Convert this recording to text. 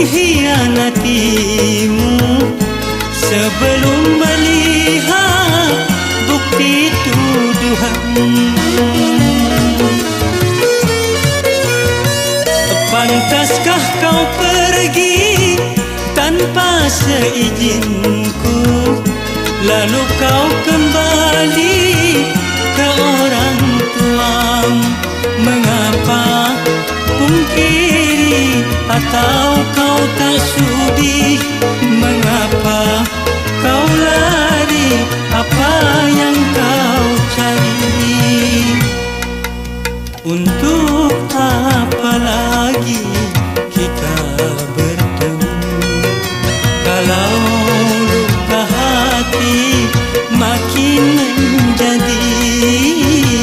mengkhianatimu sebelum melihat bukti tuduhan. Pantaskah kau pergi tanpa seizinku, lalu kau kembali ke orang tuamu? Mengapa pungkiri atau kau tak sudi? Mengapa kau lari? Apa yang